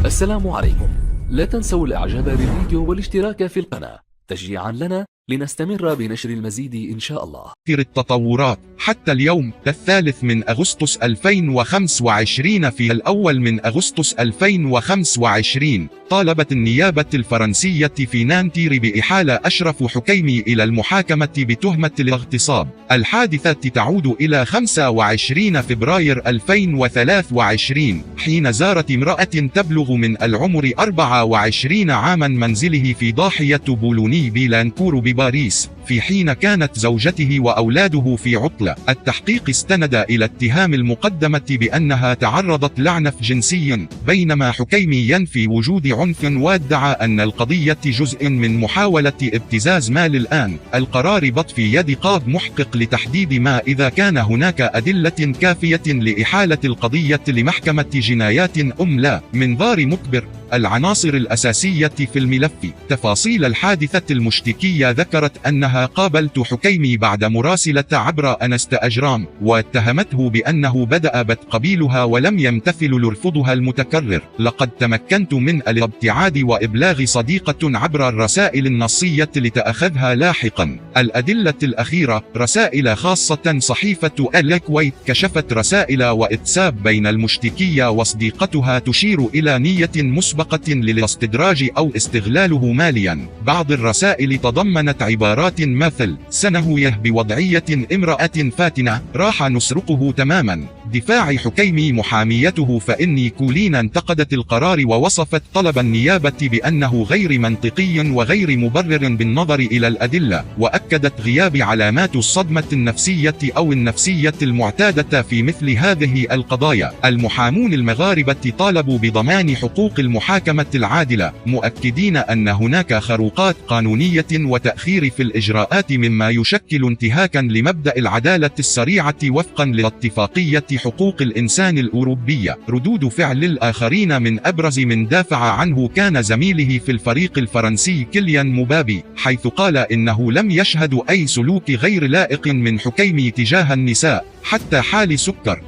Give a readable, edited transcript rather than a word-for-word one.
السلام عليكم. لا تنسوا الاعجاب بالفيديو والاشتراك في القناة تشجيعا لنا لنستمر بنشر المزيد إن شاء الله. التطورات حتى اليوم 3 أغسطس 2025 في 1 أغسطس 2025 طالبت النيابة الفرنسية في نانتير بإحالة أشرف حكيمي إلى المحاكمة بتهمة الاغتصاب. الحادثة تعود إلى 25 فبراير 2023 حين زارت امرأة تبلغ من العمر 24 عاما منزله في ضاحية بولوني بلانكور بباريس، في حين كانت زوجته وأولاده في عطلة. التحقيق استند إلى اتهام المقدمة بأنها تعرضت لعنف جنسي، بينما حكيمي ينفي وجود عنف وادعى أن القضية جزء من محاولة ابتزاز مال. الآن القرار بط في يد قاض محقق لتحديد ما إذا كان هناك أدلة كافية لإحالة القضية لمحكمة جنايات أم لا. منظار مكبر العناصر الأساسية في الملف. تفاصيل الحادثة المشتكية ذكرت أنها قابلت حكيمي بعد مراسلة عبر انستغرام، واتهمته بأنه بدأ قبيلها ولم يمتثل لرفضها المتكرر. لقد تمكنت من الابتعاد وإبلاغ صديقة عبر الرسائل النصية لتأخذها لاحقا. الأدلة الأخيرة رسائل خاصة. صحيفة الكويت كشفت رسائل واتساب بين المشتكية وصديقتها تشير إلى نية مسبقة للاستدراج أو استغلاله ماليا. بعض الرسائل تضمنت عبارات مثل: سنهويه بوضعية امرأة فاتنة، راح نسرقه تماما. دفاع حكيمي محاميته فإني كولين انتقدت القرار ووصفت طلب النيابة بأنه غير منطقي وغير مبرر بالنظر إلى الأدلة، وأكدت غياب علامات الصدمة النفسية أو النفسية المعتادة في مثل هذه القضايا. المحامون المغاربة طالبوا بضمان حقوق المحاكمة العادلة، مؤكدين أن هناك خروقات قانونية وتأخير في الإجراءات مما يشكل انتهاكا لمبدأ العدالة السريعة وفقا لاتفاقية حقوق الإنسان الأوروبية. ردود فعل الآخرين من أبرز من دافع عنه كان زميله في الفريق الفرنسي كيليان مبابي، حيث قال إنه لم يشهد أي سلوك غير لائق من حكيمي تجاه النساء حتى حال سكر.